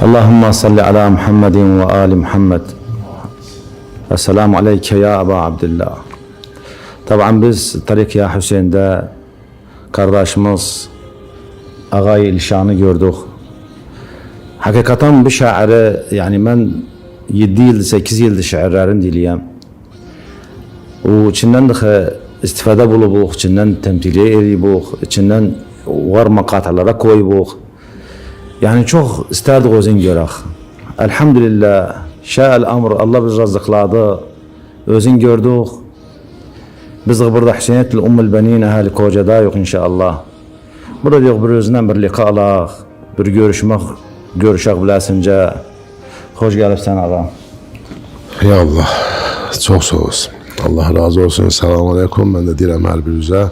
Allahümme salli ala Muhammedin ve ali Muhammed. Esselamu aleyke ya Eba Abdillah. Tabii biz Tarik ya Hüseyin'de kardeşimiz Ağay İlşan'ı gördük. Hakikaten bu şairi, yani ben 7 yıl 8 yıldır şairlerin diliyim. O içinden de istifade bulup, içinden temthiliye edip, içinden var makatalara koyup. Yani çok isterdik özün görək. Elhamdülillah, şa'al amr, Allah biz rızıkladı, özün gördük. Biz burada Hüseyinetli Ummul Benin ahali Koca'da yok inşallah. Burada diyor bir özünden bir liqa alaq, bir görüşək biləsince. Hoş gelipsen ağam. Ya Allah, çok sağ olsun. Allah razı olsun. Selamun aleyküm. Ben de deyirəm hər birinizə.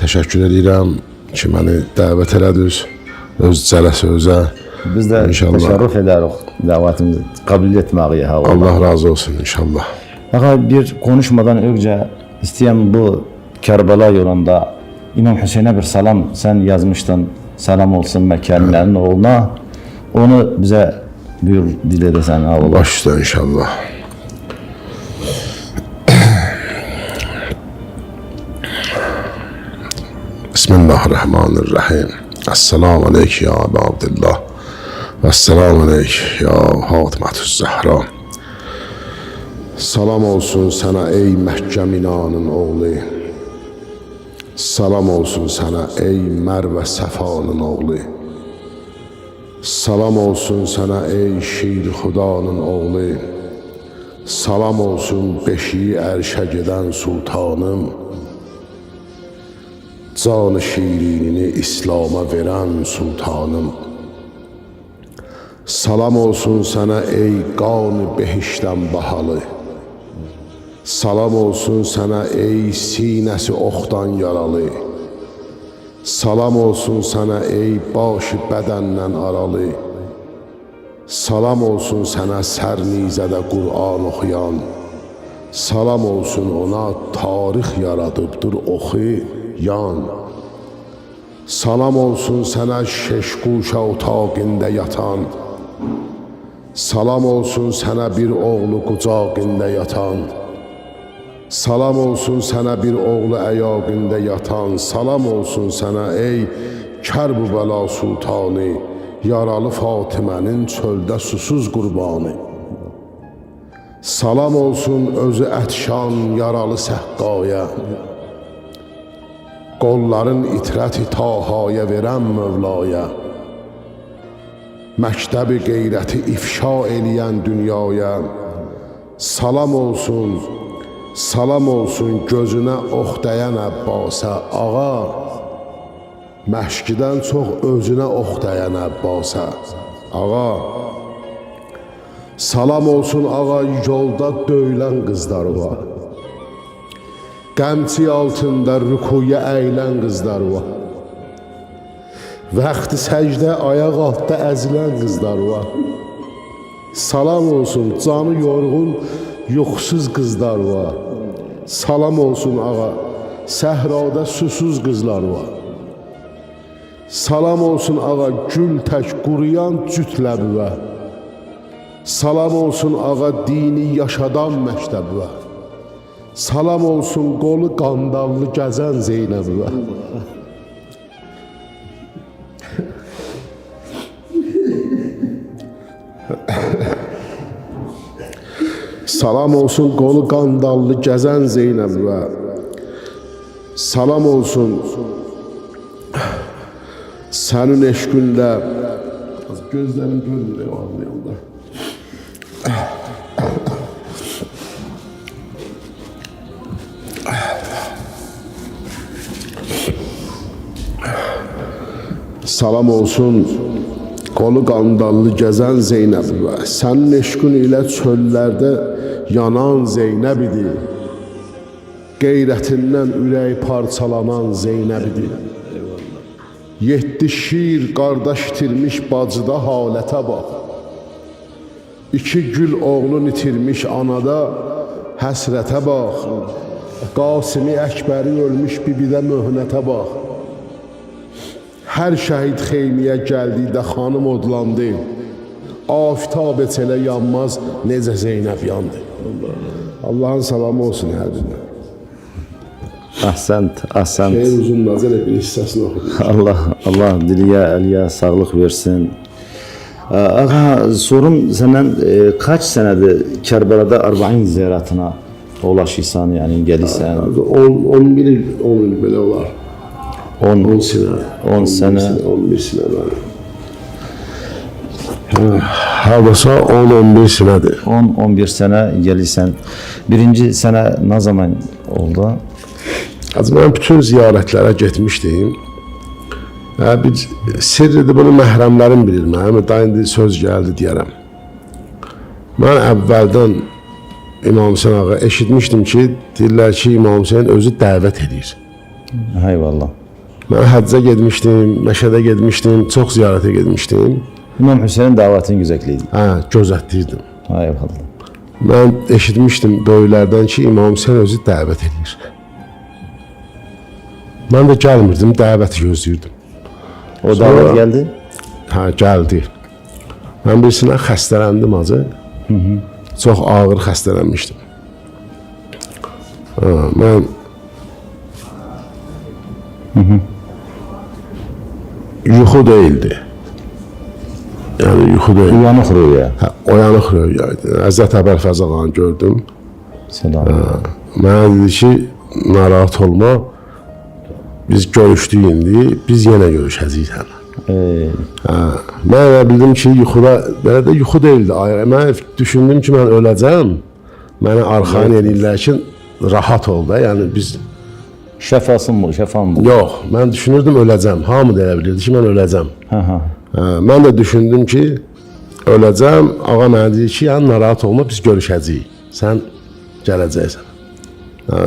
Təşəkkür edirəm ki, məni dəvət elədiniz. Öz cələsi özə. Biz de teşerrüf ederiz davetimizi kabul etmeyi. Allah razı olsun inşallah. Ağa bir konuşmadan önce isteyen bu Kerbela yolunda İmam Hüseyin'e bir salam sen yazmıştın. Selam olsun Mekkelilerin oğluna. Onu bize buyur dile desen ağabey. Başla inşallah. Bismillahirrahmanirrahim. Esselamu aleyke ya Ebu Abdillah. Esselamu aleyke ya Hatimetü's Zehra. Salam olsun sana ey Mekke minanın oğlu. Salam olsun sana ey Merve Sefa'nın oğlu. Salam olsun sana ey Şir Xudanın oğlu. Salam olsun beşiği erşe giden sultanım. Can-ı şirinini İslam'a veren sultanım. Salam olsun sana ey qan-ı behişten bahalı. Salam olsun sana ey sinesi oxdan yaralı. Salam olsun sana ey başı bədəndən aralı. Salam olsun sana sərnizədə Qur'an oxuyan. Salam olsun ona tarix yaradıbdır oxuyan. Salam olsun sana şeşquşa otağında yatan. Salam olsun sana bir oğlu qucağında yatan. Salam olsun sana bir oğlu ayağında yatan. Salam olsun sana ey Kərbəla sultanı, yaralı Fatimənin çöldə susuz qurbanı. Salam olsun özü ətşan yaralı Səhqaya, qolların itrəti Tahaya verən Mövlaya, məktəbi qeyrəti ifşa eləyən dünyaya. Salam olsun, salam olsun gözünə ox dəyən Əbbasa, ağa, məşqidən çox özünə ox dəyən Əbbasa, ağa. Salam olsun ağa yolda döyülən qızlar var. Qəmçi altında rükuya əylən qızlar var. Vaxtı səcdə ayaq altda əzilən qızlar var. Salam olsun canı yorğun yuxusuz qızlar var. Salam olsun ağa səhrada susuz qızlar var. Salam olsun ağa gül tək quruyan cütləbi var. Salam olsun ağa dini yaşadan məktəbi var. Salam olsun qolu qandallı gəzən Zeynəbi var. Salam olsun qolu qandallı gəzən Zeynəbi var. Salam olsun sənin eşqündə. Gözlərim görmür ağlayanda. Salam olsun qolu qandallı gəzən Zeynəbi var. Sənin eşqün ilə çöllərdə yanan Zeynəbidir. Qeyrətindən ürək parçalanan Zeynəbidir. 7 şir qardaş itirmiş bacıda halətə bax. 2 gül oğlun itirmiş anada həsrətə bax. Qasimi Əkbəri ölmüş bibidə möhnətə bax. Hər şəhid xeymiyə gəldikdə xanım odlandı. Afitab heç elə yanmaz, necə Zeynəb yandı. Allahın salamı olsun hər birinə. Ahsent, ahsent. Şehir uzun nazar bir hissəsini oxudum. Allah diliye, eliye sağlık versin. Ağa, sorum senden kaç senedir Kerbela'da Arbain ziyaretine ulaşırsan, yani gelirsen? 11 il belə olar. 10 sene. 10 sene. 11 sene var. Havasa 10-11 senedir. 10-11 sene gelirsen. Birinci sene ne zaman oldu? Mən bütün ziyarətlərə getmişdim. Bir sirridir, bunu məhrəmlərim bilir. Mənim daha indi söz gəldi deyərəm. Mən əvvəldən İmam Hüseyin ağa eşitmişdim ki, deyirlər ki, İmam Hüseyin özü dəvət edir. Eyvallah. Mən həccə getmişdim, Məşədə getmişdim, çox ziyarətə getmişdim. İmam Hüseyin'in davetini güzeliydi. Gözətdirdim. Eyvallah. Mən eşitmişdim böyüklərdən ki, İmam Hüseyin özü dəvət edir. Mən də gəlmirdim, dəvəti gözləyirdim. O davet geldi. Gəldi. Mən birisinə xəstələndim acı. Çox ağır xəstələnmişdim. Mən yuxu deyildi. Yəni yuxu deyildi. Uyanık rüya. Oyanıq rüyaydı. Əzzət Əbəlfəz ağanı gördüm. Selam. Mənə dedi ki, narahat olma. Biz görüşdük indi, biz yenə görüşəcəyik hələ. Mən elə bildim ki, yuxuda, belə də yuxu deyildi. Mən düşündüm ki, mən öləcəm. Mənə arxayın edirlər ki, rahat ol da. Yəni biz... Şəfasın bu, şəfan bu. Yox, mən düşünürdüm öləcəm. Hamı da elə bilirdi ki, mən öləcəm. Mən də düşündüm ki, öləcəm. Ağa mənə deyir ki, yəni narahat olma, biz görüşəcəyik. Sən gələcəksən.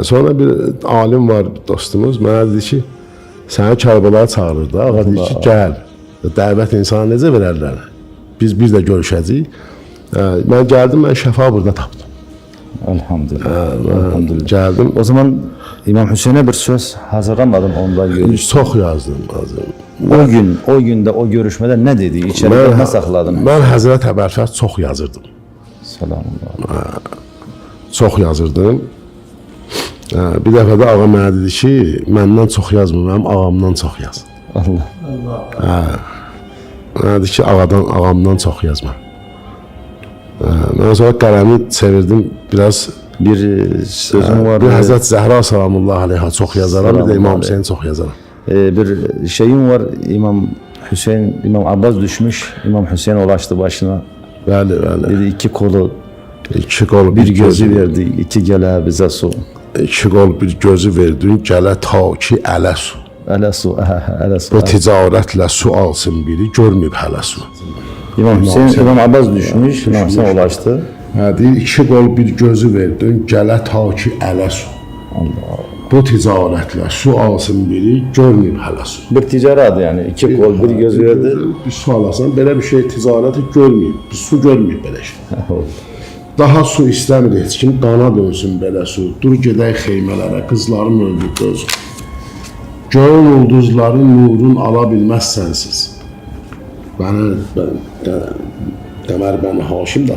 Sonra bir alim var, dostumuz, mənə dedi ki, səni Kərbalaya çağırır da, ağa dedi ki, gəl, dəvət insana necə verərlər, biz bir də görüşəcəyik. Mən gəldim, mən şəfa burada tapdım. Elhamdülillah. Gəldim. O zaman İmam Hüseyin'e bir söz hazırlamadım ondan görüş. Çox yazdım. O günde, o görüşmede ne dedi? İçeride ne sakladın? Mən Həzrət Əbəlfəz çox yazırdım. Selamullah. Çox yazırdım. Bir dəfə də ağa mənə dedi ki, məndən çox yazma, mənim ağamdan çox yaz. Allah. Mənə dedi ki, ağamdan çox yazma. Mən sonra qələmi çevirdim, biraz bir sözüm var. Bir Həzrət Zəhra salamullah aleyha çox yazaram, bir də İmam Hüseyin çox yazaram. Bir şeyim var, İmam Abbas düşmüş, İmam Hüseyin ulaştı başına. Bəli. Dedi iki kolu, bir gözü verdi, iki gələ bizə su. İki qol bir gözü verdin, gələ ta ki ələ su. Ələ su, ələ su. Bu ticarətlə su alsın biri, görməyib hələ su. İmam Hüseyin, İmam Abbas düşmüş, İmam Hüseyin ulaştı. Deyir, iki qol bir gözü verdin, gələ ta ki ələ su. Allah. Bu ticarətlə su alsın biri, görməyib hələ su. Bir ticaret yani, iki kol bir göz verdi. Bir su alasan, belə bir şey ticarəti görməyib, bir su görməyib belə şey. Daha su istəmir heç kim, qana dönsün belə su. Dur gedək xeymələrə, qızlarım öldürdü özü. Göyün ulduzların nurun ala bilməz sənsiz. Dəmər bəni Haşim da.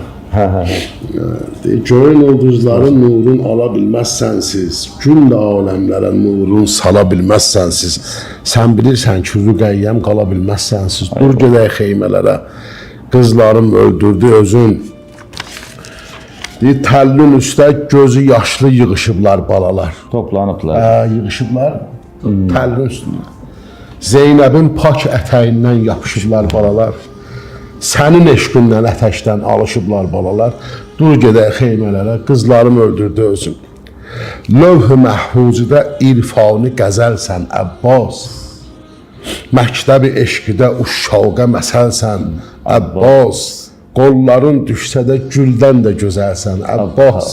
Göyün ulduzların nurun ala bilməz sənsiz. Gün də aləmlərə nurun sala bilməz sənsiz. Sən bilirsən ki, rüqəyyəm qala bilməz sənsiz. Dur gedək xeymələrə, qızlarım öldürdü özün. Təllün üstə gözü yaşlı yığışıblar balalar. Toplanıblar. Yığışıblar təllün üstündə. Zeynəbin pak ətəyindən yapışıblar balalar. Sənin eşqindən ətəkdən alışıblar balalar. Dur gedək xeymələrə, qızlarım öldürdü özüm. Lövh-ü məhfucuda irfani qəzəlsən Əbbas. Məktəbi eşqidə uşşaqa məsəlsən Əbbas. Qolların düşsə də güldən də gözəlsən Əbbas.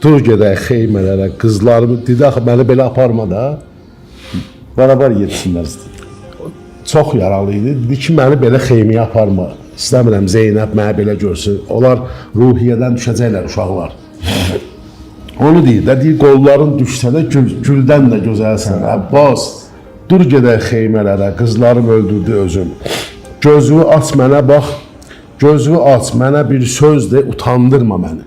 Dur gedək xeymələrə, qızlarımı dedi, axı məni belə aparma da. Beraber yetişsinlər istəyir. Çox yaralı idi, dedi ki, məni belə xeyməyə aparma. İstəmirəm Zeynəb məni belə görsün. Onlar ruhiyyədən düşəcəklər uşaqlar. Onu deyir də, deyir, qolların düşsə də güldən də gözəlsən Əbbas. Dur gedək xeymələrə, qızlarım öldürdü özüm. Gözünü aç mənə bax, Gözünü aç, mənə bir söz de, utandırma məni.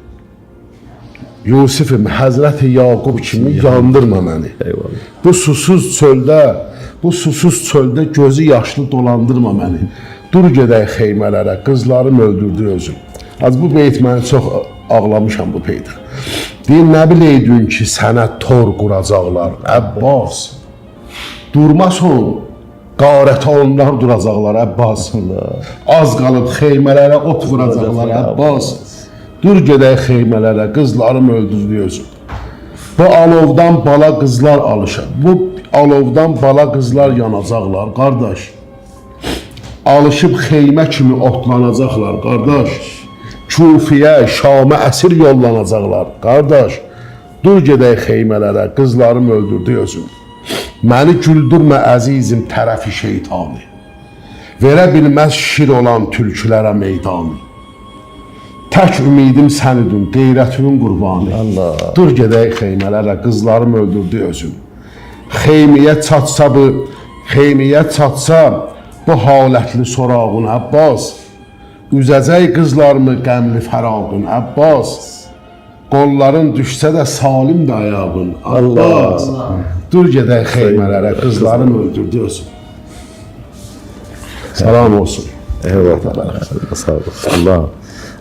Yusifim, Həzrəti Yaqub kimi yandırma məni. Eyvallah. Bu susuz çöldə gözü yaşlı dolandırma məni. Dur gedək xeymələrə, qızlarım öldürdü özüm. Az bu beyt məni çox ağlamışam bu beytə. Deyim, nə biləydin ki, sənə tor quracaqlar, Əbbas. Durmason, qarətə onlar duracaqlar, Əbbas. Az qalıb xeymələrə ot vuracaqlar, Əbbas. Dur gedək xeymələrə, qızlarım öldürdü özüm. Bu alovdan bala qızlar alışar. Bu alovdan bala qızlar yanacaqlar, qardaş. Alışıb xeymə kimi otlanacaqlar, qardaş. Kufiyə, Şamə əsir yollanacaqlar, qardaş. Dur gedək xeymələrə, qızlarım öldürdü özüm. Məni güldürmə əzizim tərəfi şeytanı. Verə bilməz şir olan tülkülərə meydanı. Tək ümidim sən idin, qeyrətimin qurbanı. Allah. Dur gedək xeymələrə, qızlarım öldürdü özüm. Xeymiyə çatsa bu halətli sorağın Əbbas. Üzəcək qızlarımı qəmli fərağın Əbbas. Qolların düşsə də salimdir ayağın Əbbas. Dur gedək xeymələrə, qızlarım öldürdü özüm. Salam olsun. Eyvallah. Sağ ol.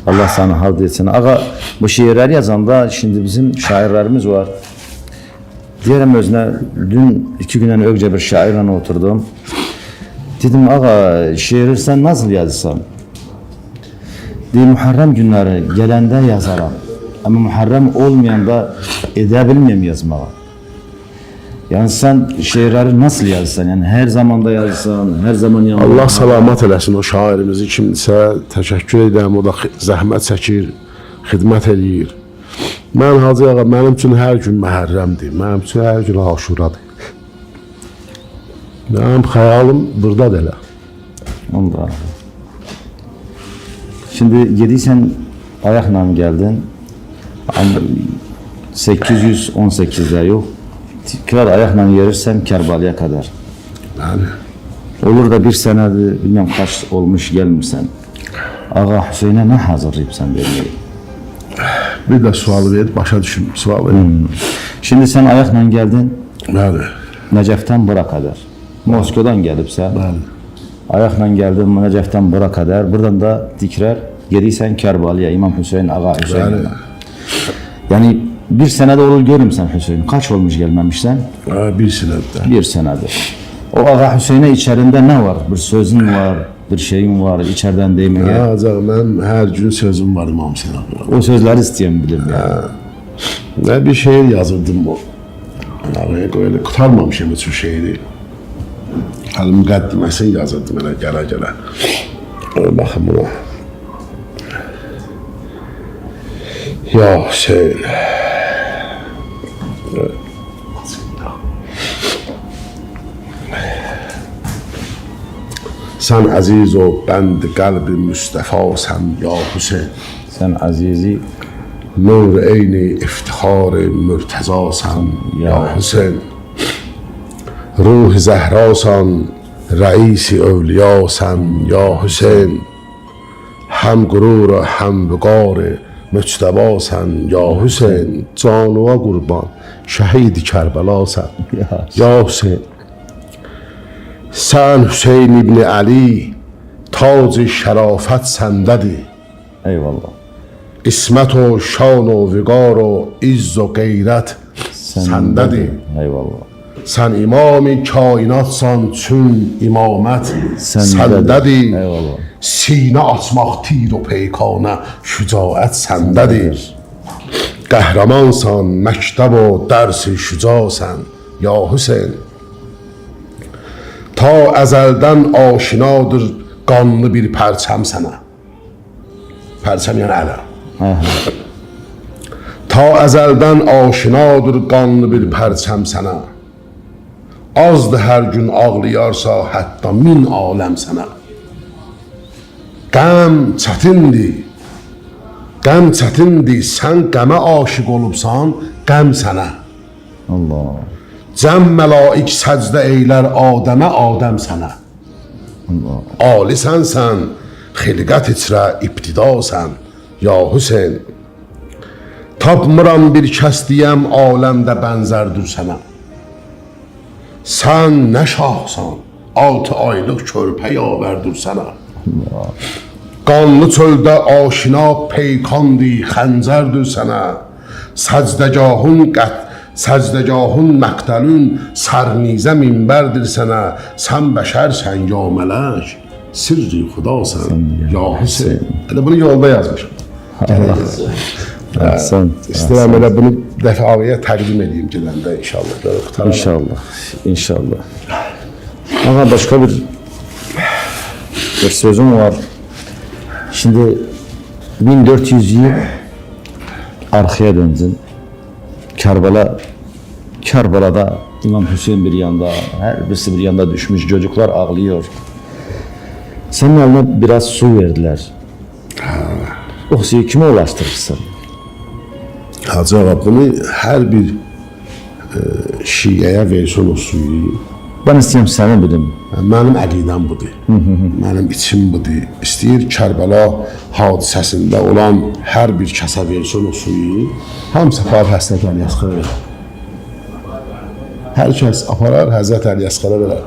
Allah sana hal etsin. Ağa, bu şiirləri yazanda şimdi bizim şairlərimiz var. Deyirəm özünə, dün 2 gündən öncə bir şairlə oturdum. Dedim, ağa, şiiri sən nasıl yazırsan? Deyim, Muharrem günləri gələndə yazaram. Ama Muharrem olmayanda edə bilməyəm yazmağa. Yani sen şiirləri nasıl yazırsan? Yani her zamanda yazırsan, her zaman yanında. Allah salamat eləsin o şairimizi kimdisə, təşəkkür edirəm. O da zəhmət çəkir, xidmət eləyir. Mən Hacı ağa, mənim üçün hər gün Məhərrəmdir, mənim üçün hər gün Aşuradır. Mənim xəyalım buradadır elə. Allah. Şimdi gediysən ayaqla gəldin. 818'də yox. Tekrar ayaqla yerirsən Kərbalaya kadar. Yəni, Olur da bir senedir, bilmem kaç olmuş gelmirsən. Ağa Hüseynə nə hazırlayıbsan verməyi? bir də sualı ver, başa düşün, sual ver. Şimdi sen ayaqla gəldin Bəli, Nəcəfdən bura kadar. Moskvadan gəlibsən. bəli. Ayaqla gəldin Nəcəfdən bura kadar. Buradan da tekrar gediysən Kərbalaya, İmam Hüseyin Ağa Hüseyin. Bəli. Yani bir senede olur görmüşsən Hüseyin. Kaç olmuş gelmemişsən? Bir sinədə. Bir senedir. O Ağa Hüseyin'e içerinde ne var? Bir sözün var, bir şeyin var, içeriden değmeye. Hacı ağa, mən hər gün sözüm var İmam Hüseyin ağa. O sözleri isteyen bilir yani. Nə bir şeir yazırdım o. Ağaya qoyla qutarmamışım heç o şeiri. Hələ müqəddiməsini yazırdım elə gələ. Baxın buna. Ya Hüseyin. Sen aziz o bənd qəlbi Müstəfasən ya Hüseyin. Sen azizi Nur eyni iftihar mürtezasan ya Hüseyin. Ruh zehrasan reisi evliyasan ya Hüseyin. Hem gurur hem vüqar müçtebasan ya Hüseyin. Canuva kurban şehidi Kerbelasan ya Hüseyin. Sen Hüseyin İbni Ali tac-ı şərafət səndədir. eyvallah. İsmət o, şan o, vüqar o, izz o, qeyrət səndədir. Eyvallah. Sən imam-ı kainatsan, çün imamət səndədir. Eyvallah. Sinə açmaq tir o peykanə, şücaət səndədir. Qəhrəmansan, məktəb o, dərs-i şücasən, ya Hüseyin. Ta əzəldən aşinadır qanlı bir pərçəm sənə. Pərçəm yəni ələ. Ta əzəldən aşinadır qanlı bir pərçəm sənə. Azdır hər gün ağlayarsa hətta 1000 aləm sənə. Qəm çətindir, sən qəmə aşiq olubsan, qəm sənə. Allah. Cəm məlaik səcdə eylər Adəmə, Adəm sənə. Allah. Ali sənsən, xilqət içrə ibtidasən, ya Hüseyn. Tapmıram bir kəs deyəm, aləmdə bənzərdir sənə. Sən nə şahsan, 6 aylıq körpə yavərdir sənə. Qanlı çöldə aşina peykandı, xəncərdir sənə. Səcdəgahın məqtəlün, sərnizə minbərdir sənə. Sən bəşərsən, ya mələk, sirri xudasən, ya Hüseyn. Bunu yolda yazmışım. Allah. Sən İstəyirəm elə bunu dəfəyə təqdim edeyim gedəndə inşallah. İnşallah. İnşallah. Ama başka bir sözüm var. Şimdi 1400 yıl arkaya döndün. Kərbalada İmam Hüseyin bir yanda, her birisi bir yanda düşmüş, çocuklar ağlıyor. Senin eline biraz su verdiler. O suyu kime ulaştırırsın? Hacı ağa, bunu hər bir şiəyə versin o suyu. Ben istəyəm səni bilim. Mənim əqidəm budur. Mənim içim budur. İstəyir Kərbəla hadisəsində olan hər bir kəsə versin o suyu. Hamısı aparar Həzrət Əliəsqara verər. Hər kəs aparar Həzrət Əliəsqara verər.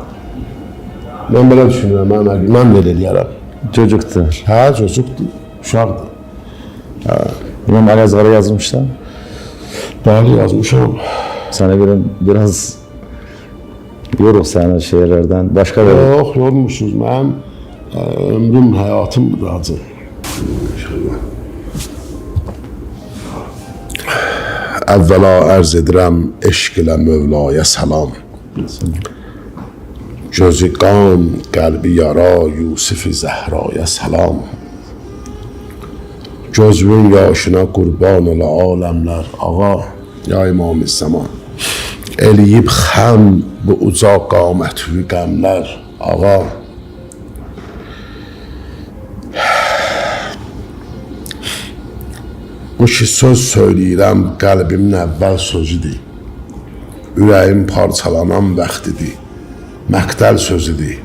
Mən belə düşünürəm, mənim əqidəm. Mən belə eləyərəm. Çocuktur. Hə, çocukdur, uşaqdır. İmam Əliəsqara yazmışlar. Bəli, yazmışam. Sana göre biraz yoruq səni şeirlərdən. Başqa da Yox, yormuşsunuz. Mənim ömrüm, həyatım budur hacı. Əvvəla ərz edirəm eşq ilə Mövlaya salam. Gözü qan, qəlbi yara, Yusifi Zəhraya salam. Gözünün yaşına qurban ola aləmlər ağa, ya İmam-ı Zaman. Eləyib xəm bu uca qamətvi qəmlər ağa. Bu ki söz söyləyirəm qəlbimin əvvəl sözüdür. Ürəyim parçalanan vaxtidir, məqtəl sözüdür.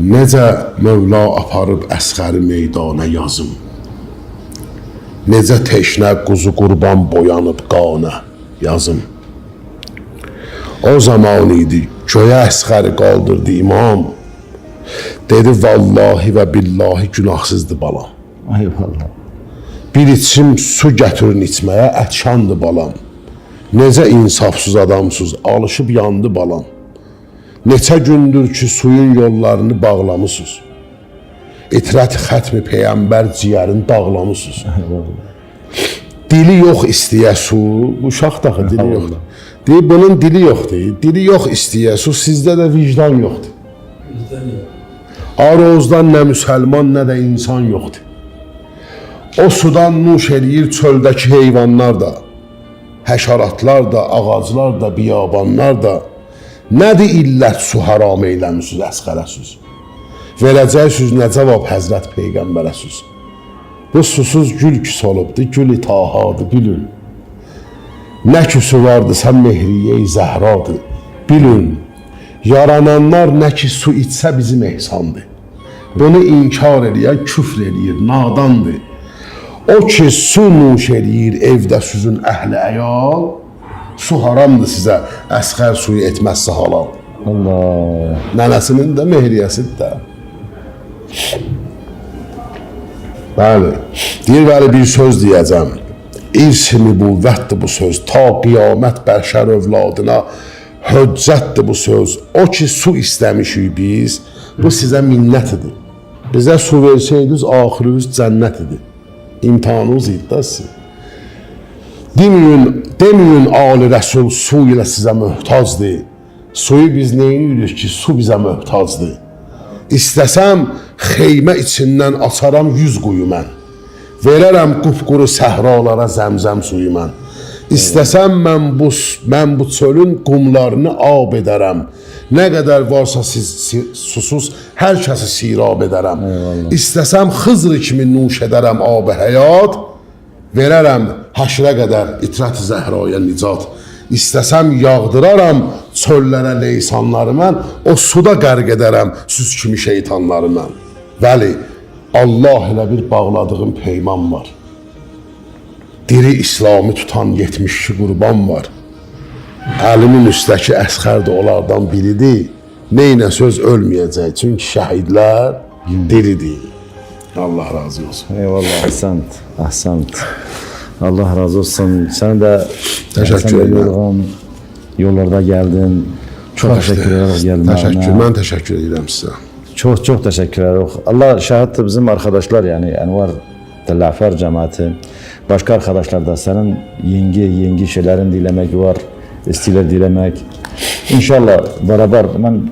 Necə Mövla aparıb əsğəri meydana yazım. Necə teşnə quzu qurban boyanıb qana yazım. O zaman idi göyə əsğəri qaldırdı imam. Dedi vallahi və billahi günahsızdır balam. Eyvallah. Bir içim su gətirin içməyə ətşandı balam. Necə insafsız adamsız alışıb yandı balam. Neçə gündür ki suyun yollarını bağlamısınız. İtrət xətmi peyğəmbər ciyərini dağlamısınız. Dili yox istəyə su, bu uşaq daxı dili yoxdur. Deyir, bunun dili yoxdur. Dili yox istəyə su, sizdə də vicdan yoxdur. Arozdan nə müsəlman, nə də insan yoxdur. O sudan nuş eləyir çöldəki heyvanlar da, həşaratlar da, ağaclar da, biyabanlar da. Nədir illət su haram eyləmişsiniz, əsqərəsiz? Verəcəksiniz nə cavab Həzrət Peyğəmbərəsiz? Bu susuz gül küs olubdur, gül-i tahadır, bilin. Nə küsü vardısa mehriye-i zəhradır, bilin. Yarananlar nə ki su içsə bizim ehsandır. Bunu inkar eləyər, küfr eləyir, nadandır. O ki su nuş eləyir evdə süzün əhli əyal, su haramdır sizə, əsğər suyu etməzsə halal. Allah. Nənəsinin də mehriyəsidir də. Bəli, deyir, bəli bir söz deyəcəm. İrsi nübüvvətdir bu söz, ta qiyamət bəşər övladına höccətdir bu söz. O ki su istəmişik biz, bu sizə minnətidir. Bizə su versəydiniz, axiriniz cənnət idi. İmtihanınız iddiası. Deməyin Ali Rəsul su ilə sizə möhtacdır. Suyu biz neyinirik ki, su bizə möhtacdır. İstəsəm, xeymə içindən açaram 100 quyu mən. Verərəm qupquru səhralara zəmzəm suyu mən. İstəsəm, mən bu çölün qumlarını ab edərəm. Nə qədər varsa susuz, hər kəsi sirab edərəm. İstəsəm, Xızr kimi nuş edərəm ab-ı həyat. Verərəm həşrə qədər itrət-i zəhraya nicat. İstəsəm, yağdıraram çöllərə leysanları mən. O suda qərq edərəm süz kimi şeytanları mən. Bəli, Allah ilə bir bağladığım peyman var. Diri İslamı tutan 72 qurban var. Əlimin üstəki əsxər də onlardan biridir. Neynə söz ölməyəcək, çünki şəhidlər diridir. Allah razı olsun. Eyvallah, ahsant, ahsant. Allah razı olsun. Sen de Teşekkür ederim. Yollarda geldin. Çok teşekkür ederiz geldin. Ben teşekkür ederim size. Çok teşekkür ederiz. Allah şahittir, bizim arkadaşlar yani Envar Tellafar cemaati. Başka arkadaşlar da senin yengi şeylerin dilemek var. İstiler dilemek. İnşallah beraber ben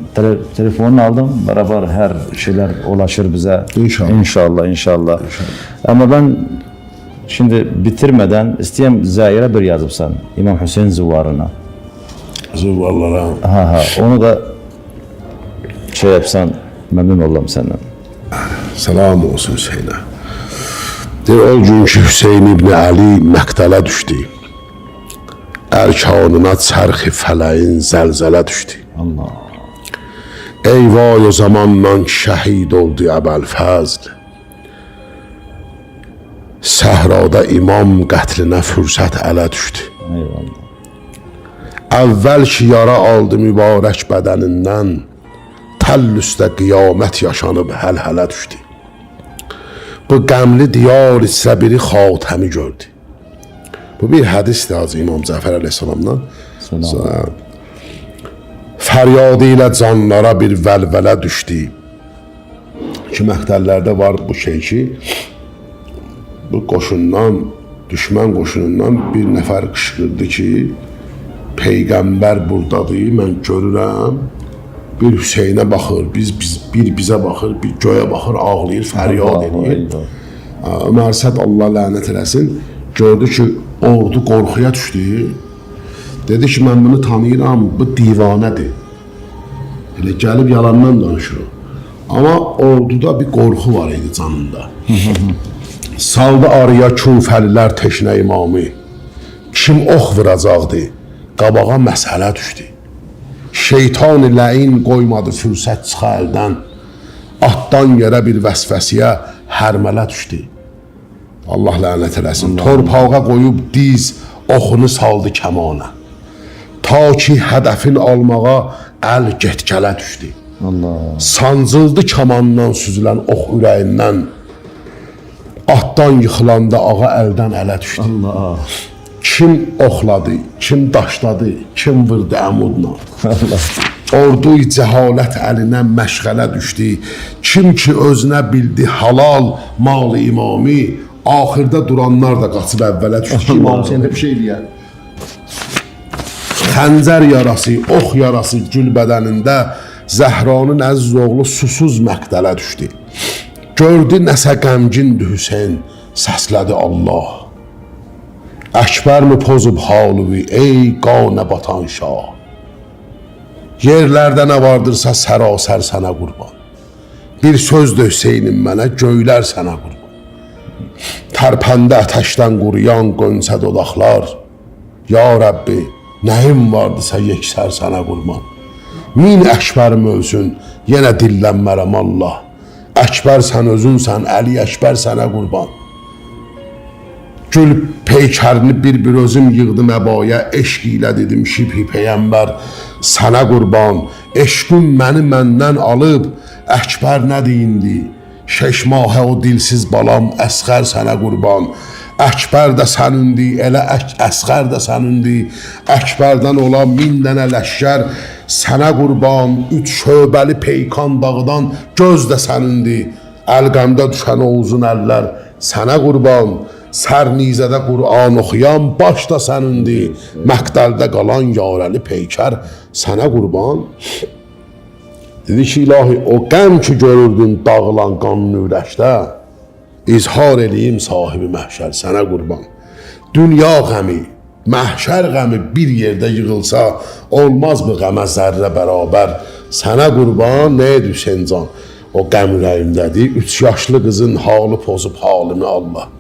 telefonunu aldım. Beraber her şeyler ulaşır bize. İnşallah. İnşallah. Ama ben şimdi bitirmeden isteyeyim Zahir'e bir yazıpsan İmam Hüseyin Züvarı'na. Züvarlara. Onu da şey yapsan memnun oldum senden. Selam olsun Hüseyin'e. O günkü Hüseyin İbni Ali məqtələ düşdü. Erkanına çərxi fələyin zəlzələ düşdü. Allah. Eyvay o zamandan şəhid oldu Əbəlfəzl. Səhrada imam qətlinə fürsət ələ düşdü. Eyvallah. Əvvəl ki yara aldı mübarək bədənindən, təll üstə qiyamət yaşanıb həl-hələ düşdü. Bu qəmli diyar isə biri xatəmi gördü. Bu bir hədisdir Hacı İmam Cəfər əleyhissalamdan. Fəryadı ilə canlara bir vəlvələ düşdü. Ki məqtəllərdə var bu şey ki, bu qoşundan, düşmən qoşunundan bir nəfər qışqırdı ki, Peyğəmbər buradadır, mən görürəm. Bir Hüseynə baxır, bir bizə baxır, bir göyə baxır, ağlayır, fəryad edir. Ömər Səd Allah lənət eləsin, gördü ki, ordu qorxuya düşdü. Dedi ki, mən bunu tanıyıram, bu divanədir. Elə gəlib yalandan danışır. Amma orduda bir qorxu var idi canında. Saldı arıya küfəlilər teşnə imamı. Kim ox vuracaqdı? Qabağa məsələ düşdü. Şeytan-ı ləin qoymadı fürsət çıxa əldən. Atdan yerə bir vəsvəsiyə hərmələ düşdü. Allah lənət eləsin. Torpağa qoyub diz oxunu saldı kəmana. Ta ki hədəfin almağa əl get-gələ düşdü. Allah. Sancıldı kamandan süzülən ox ürəyindən. Atdan yıxılanda ağa əldən ələ düşdü. Allah. Kim oxladı, kim daşladı, kim vurdu əmudla. Ordu cəhalət əlinə məşğələ düşdü. Kim ki özünə bildi halal mal-ı imami, axırda duranlar da qaçıb əvvələ düşdü. İmam Hüseyin bir şey deyər. Xəncər yarası, ox yarası gül bədənində Zəhranın əziz oğlu susuz məqtələ düşdü. Gördü nəsə qəmgindir Hüseyin, səslədi Allah. Əkbər mi pozub halıvi, ey qanə batan şah. Yerlərdə nə vardırsa sərasər sənə qurban. Bir söz də Hüseynim mənə, göylər sənə qurban. Tərpəndə ətəşdən quruyan qönçə dodaqlar. Ya Rəbbi, nəyim vardısa yeksər sənə qurban. Min Əkbərim ölsün, yenə dillənmərəm Allah. Əkbər sən özünsən, Əli Əkbər sənə qurban. Gül peykərini bir özüm yığdım əbaya, eşq ilə dedim şibhi peyəmbər sənə qurban. Eşqün məni məndən alıb, Əkbər nə deyindi? Şeşmahə o dilsiz balam, Əsğər sənə qurban. Əkbər də sənindir, elə Əsğər də sənindir. Əkbərdən olan 1000 dənə ləşkər sənə qurban. 3 şöbəli peykan dağıdan göz də sənindir. Əlqəmdə düşən o uzun əllər sənə qurban. Sərnizədə Qur'an oxuyan baş da sənindir. Məqtəldə qalan yarəli peykər sənə qurban. Dedi ki, ilahi, o qəm ki görürdün dağılan qanın ürəkdə, izhar eləyim sahibi məhşər sənə qurban. Dünya qəmi, məhşər qəmi bir yerdə yığılsa, olmaz mı qəmə zərrə bərabər sənə qurban. Nə edir Hüseyncan? O qəm ürəyimdədir, 3 yaşlı qızın halı pozub halını Allah.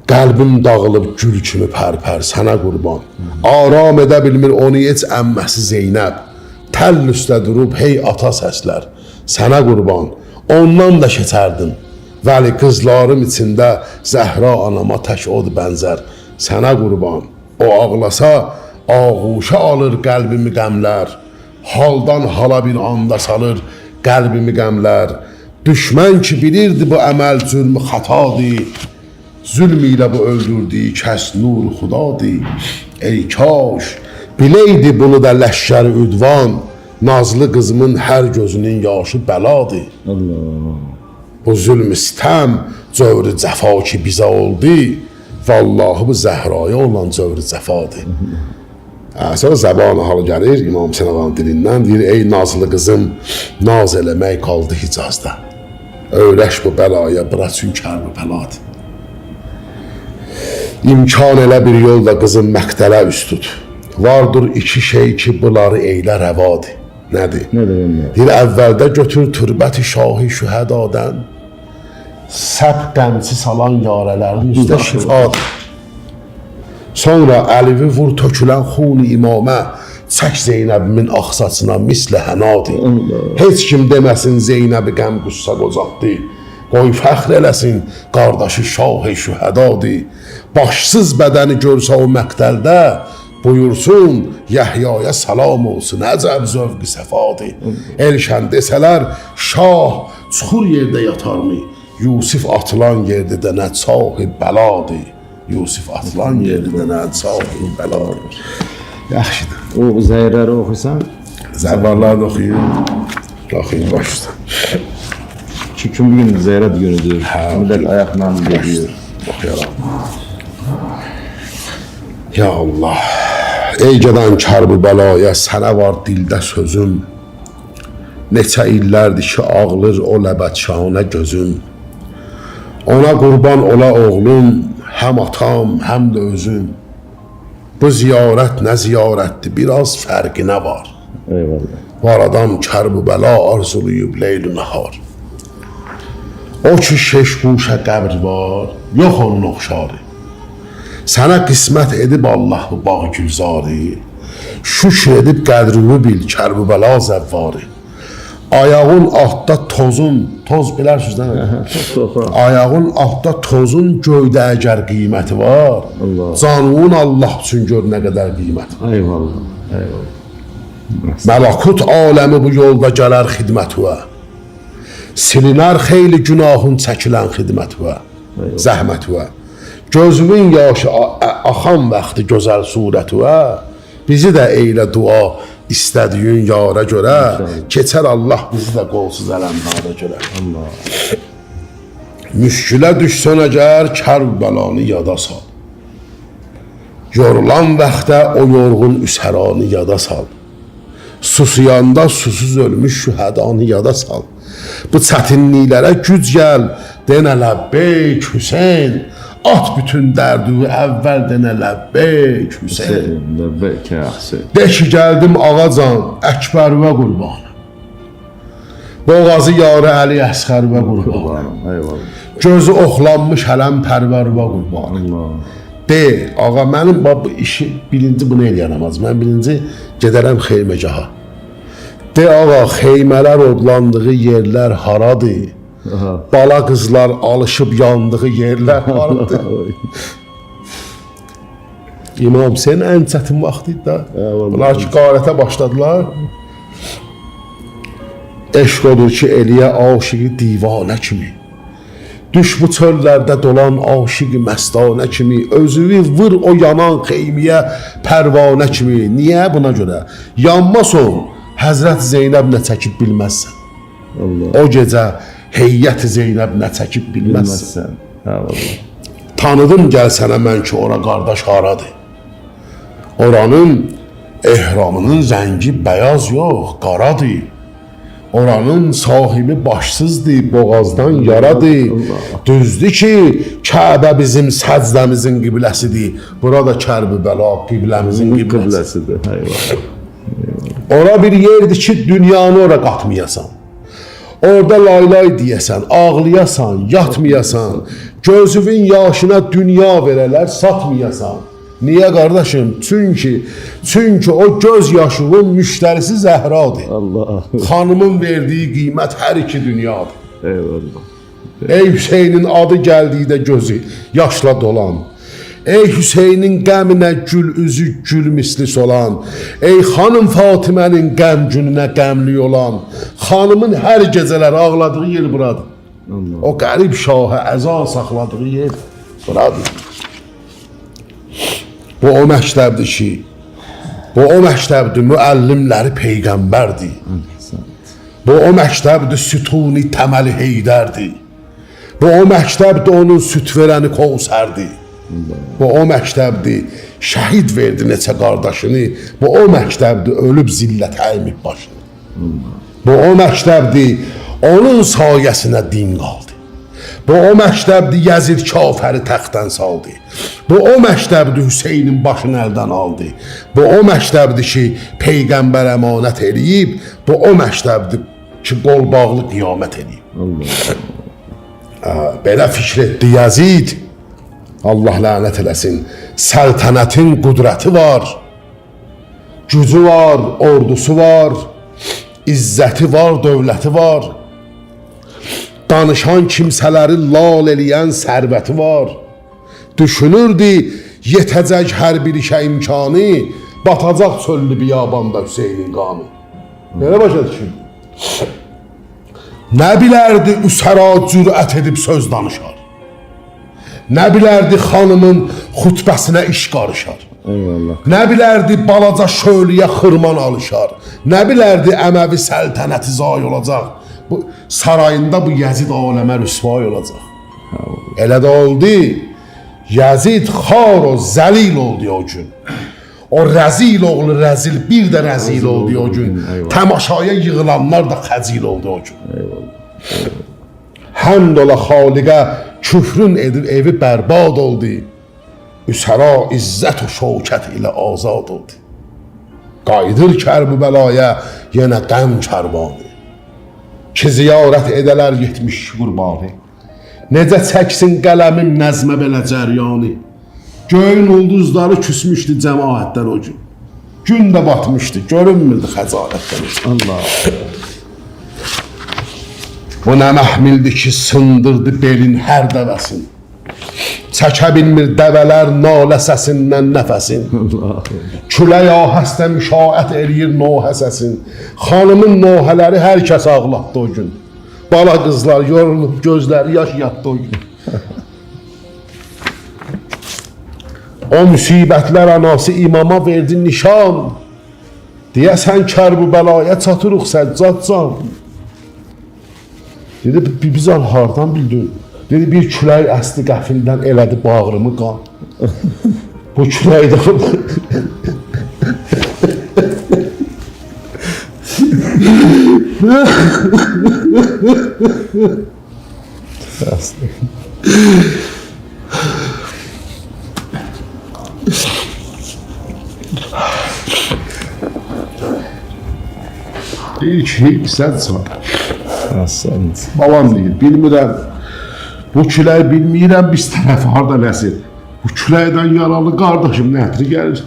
Qəlbim dağılıb gül kimi pərpər sənə qurban. Aram edə bilmir onu heç əmməsi Zeynəb. Təll üstə durub hey ata səslər sənə qurban. Ondan da keçərdin, Vəli qızlarım içində Zəhra anama tək odur bənzər. Sənə qurban, o ağlasa ağuşa alır qəlbimi qəmlər. Haldan hala bir anda salır qəlbimi qəmlər. Düşmən ki bilirdi bu əməl zülmü xatadır. Zülm ilə bu öldürdüyü kəs nur xudadır. Ey kaş biləydi bunu da ləşkər üdvan. Nazlı qızımın hər gözünün yaşı bəladır. Allah. Bu zülm istəm cövrü cəfa ki bizə oldu. Vallahi bu Zəhraya olan cövrü cəfadır. Sonra zəbanı hal gəlir İmam Hüseyn ağanın dilindən deyir: ey nazlı qızım, naz eləmək qaldı Hicazda. Öyrəş bu bəlaya, bıra çünkar bu bəladır. İmkan elə bir yolda qızım məqtələ üst tut. Vardır iki şey ki bunları eylə rəvadır. Nədir? Nədir onlar? Deyir əvvəldə götür türbəti şahi şühədadən. Səb qəmçi salan yarələrin üstə şifadır. Sonra əlivi vur tökülən xuni imamə. Çək Zeynəbimin axsaçına mislə hənadır. Heç kim deməsin Zeynəbi qəm qüssə qocaqdır. Qoy fəxr eləsin qardaşı şah-ı şühədadır. Başsız bədəni görsə o məqtəldə, buyursun Yəhyaya salam olsun, əcəb zövqü səfadır. Elşən desələr şah çuxur yerdə yatarmı? Yusif atılan yerdə də nə çahı bəladır. Yusif atılan yerdə də nə çahı bəladır. Yaxşıdır. O zəyrləri oxusan, Zərbarlar da oxuyun. Oxuyun başda. çünki bugün zəyrət günüdür. Müddət ayaqla gediyor. Oxuyalım. Ya Allah. Ey gedən kərbi bəlaya, sənə var dildə sözüm. Neçə illərdir ki ağlır o ləbətşanə gözüm. Ona qurban ola oğlum, həm atam, həm də özüm. Bu ziyarət nə ziyarətdir, biraz fərqinə var. Eyvallah. Var adam kərbi bəla arzuluyub leyl-i nəhar. O ki şeş quşə qəbr var, yox onun oxşarı. Sənə qismət edib Allah bu bağı gülzarı. Şükür edib qədrini bil kərbi bəla zəvvarı. Ayağın altda tozun, toz bilərsiniz nə? Ayağın altda tozun göydə əgər qiyməti var. Allah. Canun Allah üçün gör nə qədər qiyməti var. Eyvallah. Eyvallah. Məlakut aləmi bu yolda gələr xidmətüə. Silinər xeyli günahın çəkilən xidmətüə, zəhmətüə. Gözümün yaşı axan vaxtı gözəl surətüə. Bizi də eylə dua istədiyin yara görə. Keçər Allah bizi də qolsuz ələmdara görə. Allah. Müşkülə düşsən əgər Kərbəlanı yada sal. Yorulan vaxtda o yorğun üsəranı yada sal. Susuyanda susuz ölmüş şühədanı yada sal. Bu çətinliklərə güc gəl, denə ləbbeyk Hüseyn. At bütün dərdü əvvəl denə ləbbeyk Hüseyn. Ləbbeyk Hüseyn. De ki gəldim ağacan, Əkbərvə qurbanım. Boğazı yarı Əli Əsxərvə qurbanım. Eyvallah. Gözü oxlanmış hələm pərvərvə qurbanım. Allah. De, ağa mənim bu işi birinci bunu eləyənəməz. Mən birinci gedərəm xeyməgaha. De ağa, xeymələr odlandığı yerlər haradır? Bala qızlar alışıb yandığı yerlər haradır? İmam Hüseyn ən çətin vaxt idi da. Bunlar ki qarətə başladılar. Eşq odur ki eliyə aşıqı divanə kimi. Düş bu çöllərdə dolan aşıqı məstanə kimi. Özünü vur o yanan xeymiyə pərvanə kimi. Niyə buna görə? Yanmaz ol. Həzrət Zeynəb nə çəkib bilməzsən. Allah. O gecə heyyət Zeynəb nə çəkib bilməzsən. Eyvallah. Tanıdım gəl sənə mən ki ora qardaş haradır. Oranın ehramının rəngi bəyaz yox, qaradır. Oranın sahibi başsızdır, boğazdan yaradır. Düzdür ki Kəbə bizim səcdəmizin qibləsidir. Burada Kərbəla qibləmizin qibləsidir. Eyvallah. Ora bir yerdir ki dünyanı ora qatmayasan. Orada laylay deyəsən, ağlayasan, yatmayasan, gözünün yaşına dünya verələr, satmayasan. Niyə qardaşım? Çünki o göz yaşının müştərisi Zəhradır. Allah. Xanımın verdiyi qiymət hər iki dünyadır. Eyvallah. Ey Hüseynin adı gəldikdə gözü yaşla dolan. Ey Hüseynin qəminə gül üzü gül misli solan. Ey xanım Fatimənin qəm gününə qəmli olan. Xanımın hər gecələr ağladığı yer buradır. O qərib şahə əzan saxladığı yer buradır. Bu o məktəbdir ki, bu o məktəbdir müəllimləri peyğəmbərdir. Bu o məktəbdir sütuni təməli Heydərdir. Bu o məktəbdir onun süt verəni Kovsərdir. Bu o məktəbdir şəhid verdi neçə qardaşını. Bu o məktəbdir ölüb zillət əymib başını. Bu o məktəbdir onun sayəsinə din qaldı. Bu o məktəbdir Yəzid kafəri təxtdən saldı. Bu o məktəbdir Hüseynin başını əldən aldı. Bu o məktəbdir ki peyğəmbər əmanət eləyib. Bu o məktəbdir ki qol bağlı qiyamət eləyib. Belə fikr etdi Yəzid. Allah lənət eləsin. Səltənətin qudrəti var. Gücü var, ordusu var. İzzəti var, dövləti var. Danışan kimsələri lal eləyən sərvəti var. Düşünürdü, yetəcək hər bir işə imkanı, batacaq çöllü biyabanda Hüseynin qanı. Belə başa düşün. Nə bilərdi Üsəra cürət edib söz danışar. Nə bilərdi xanımın xutbəsinə iş qarışar. Eyvallah. Nə bilərdi balaca şöliyə xırman alışar. Nə bilərdi Əməvi səltənəti zay olacaq. Bu sarayında bu Yəzid aləmə rüsvay olacaq. Elə də oldu. Yəzid xar o zəlil oldu o gün. O rəzil oğlu rəzil bir də rəzil oldu o gün. Təmaşaya yığılanlar da xəcil oldu o gün. Həmd ola xaliqə küfrün edir evi bərbad oldu. Üsəra izzət o şəvkət ilə azad oldu. Qayıdır Kərbəlaya yenə qəm kərvanı. Ki ziyarət edələr 70 qurbanı. Necə çəksin qələmin nəzmə belə cəryanı. Göyün ulduzları küsmüşdü cəmaətdən o gün. Gün də batmışdı, görünmürdü xəcalətdən. Allah. Bu nə məhmildi ki sındırdı belin hər dəvəsin. Çəkə bilmir dəvələr nalə səsindən nəfəsin. Külək ahəstə müşaət eləyir nohə səsin. Xanımın nohələri hər kəs ağlatdı o gün. Bala qızlar yorulub gözləri yaş yatdı o gün. O müsibətlər anası imama verdi nişan. Deyəsən Kərbəlaya çatırıq Səccadcan. Dedi biz hardan bildin? Dedi bir külək əsli qəfildən elədi bağrımı qan. Bu küləkdən... Deyir ki, Səccad. Balam deyir, bilmirəm. Bu külək bilmirəm biz tərəf harda nəsir. Bu küləkdən yaralı qardaşım nətri gəlir.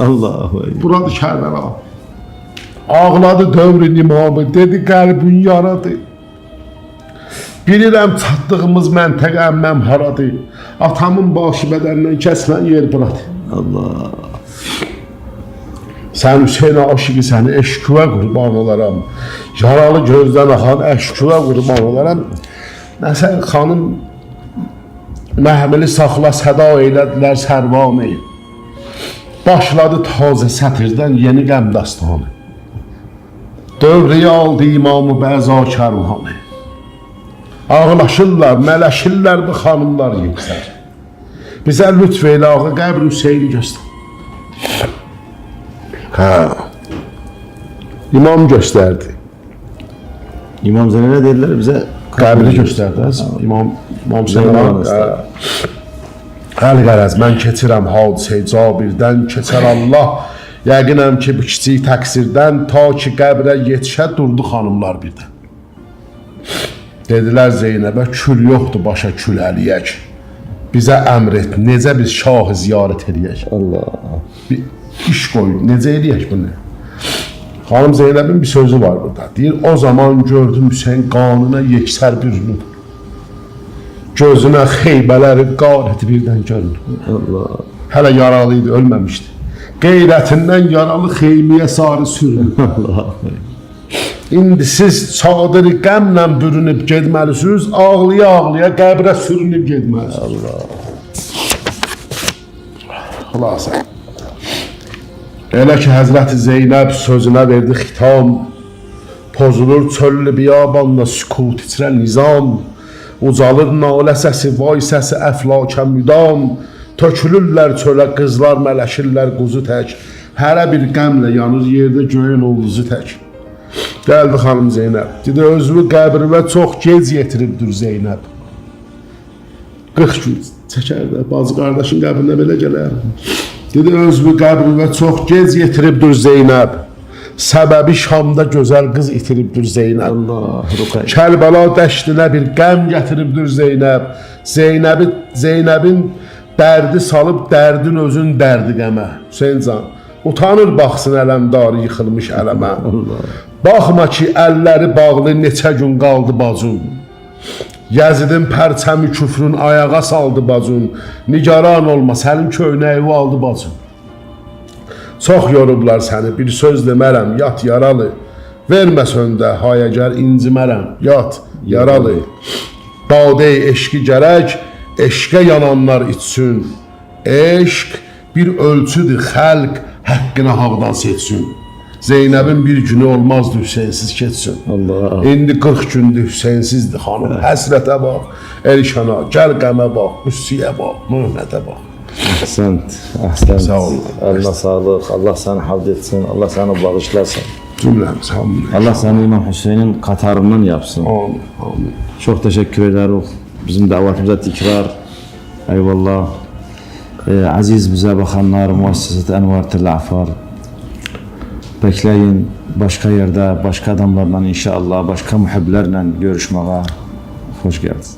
Allahu Ekber. Buradır Kərbəla. Ağladı dövrün imamı, dedi qəlbin yaradı. Bilirəm çatdığımız məntəqə əmməm haradır. Atamın başı bədəndən kəsilən yer buradır. Allah. Sən Hüseyin aşıqı səni eşküvə qurban olaram. Yaralı gözdən axan eşküvə qurban olaram. Nəsə xanım məhmili saxla səda eylədilər sərvanı. Başladı tazə sətirdən yeni qəm dastanı. Dövrəyə aldı imamı bəza kərvanı. Ağlaşırlar, mələşirlər bu xanımlar yüksək. Bizə lütf eylə ağı qəbr Hüseyni göstər. İmam göstərdi. İmam Zeynə deyirlər bizə Qəbri göstərdi. İmam Zeynə. Əli qərəz, mən keçirəm hadisə Cabirdən, keçər Allah. Yəqinəm ki, bu kiçik təqsirdən ta ki qəbrə yetişə durdu xanımlar birdən. Dedilər Zeynəbə, kül yoxdur başa kül əliyək. Bizə əmr et, necə biz şahı ziyarət eləyək. Allah. Bir iş qoy, necə eləyək bunu? Xanım Zeynəbin bir sözü var burada. Deyir, o zaman gördüm Hüseyin qanına yeksər bürünüb. Gözünə xeybələri qarəti birdən görünür. Allah. Hələ yaralı idi, ölməmişdi. Qeyrətindən yaralı xeymiyə sarı sürünür. Allah. İndi siz çadırı qəmlə bürünüb getməlisiniz, ağlaya-ağlaya qəbrə sürünüb getməlisiniz. Allah. Xülasə. Elə ki Həzrəti Zeynəb sözünə verdi xitam, pozulur çöllü biyabanla sükut içrən nizam, ucalır nalə səsi, vay səsi əflakə müdam, tökülürlər çölə qızlar, mələşirlər quzu tək, hərə bir qəmlə yanır yerdə göyün ulduzu tək. Gəldi xanım Zeynəb, dedi özünü qəbrimə çox gec yetiribdir Zeynəb. 40 gün çəkər də, bazı qardaşın qəbrinə belə gələr. Dedi özünü qəbrimə çox gec yetiribdir Zeynəb. Səbəbi Şamda gözəl qız itiribdir Zeynəb. Allah. Ruqay. Kərbəla dəştinə bir qəm gətiribdir Zeynəb. Zeynəbin dərdi salıb dərdin özün dərdi qəmə. Hüseyncan, utanır baxsın ələmdarı yıxılmış ələmə. Baxma ki, əlləri bağlı neçə gün qaldı bacım. Yəzidin pərçəmi küfrün ayağa saldı bacım. Nigaran olma, sənin köynəyi aldı bacım. Çox yorublar səni, bir söz demərəm, yat yaralı. Vermə söndə, hayəgər incimərəm, yat yaralı. Badey eşqi gərək, eşqə yananlar içsin. Eşq bir ölçüdür, xəlq həqqini haqdan seçsin. Zeynəbin bir günü olmazdı Hüseynsiz keçsin. Allah. İndi 40 gündür Hüseynsizdir xanım. Həsrətə bax, Elşana, gəl qəmə bax, müssiyə bax, möhnətə bax. Ahsent. Ahsent. Sağ ol. Allah sağlık. Allah seni havd etsin. Allah seni bağışlasın. Cümləmiz, hamd. Allah seni İmam Hüseyin'in katarından yapsın. Amin, amin. Çok teşekkür ederiz. Bizim davetimize tekrar. Eyvallah. Aziz bize bakanlar, Muasseset Envar Tillafar. Bekleyin başka yerde, başka adamlarla inşallah, başka muhiblerle görüşmeye. Hoş geldiniz.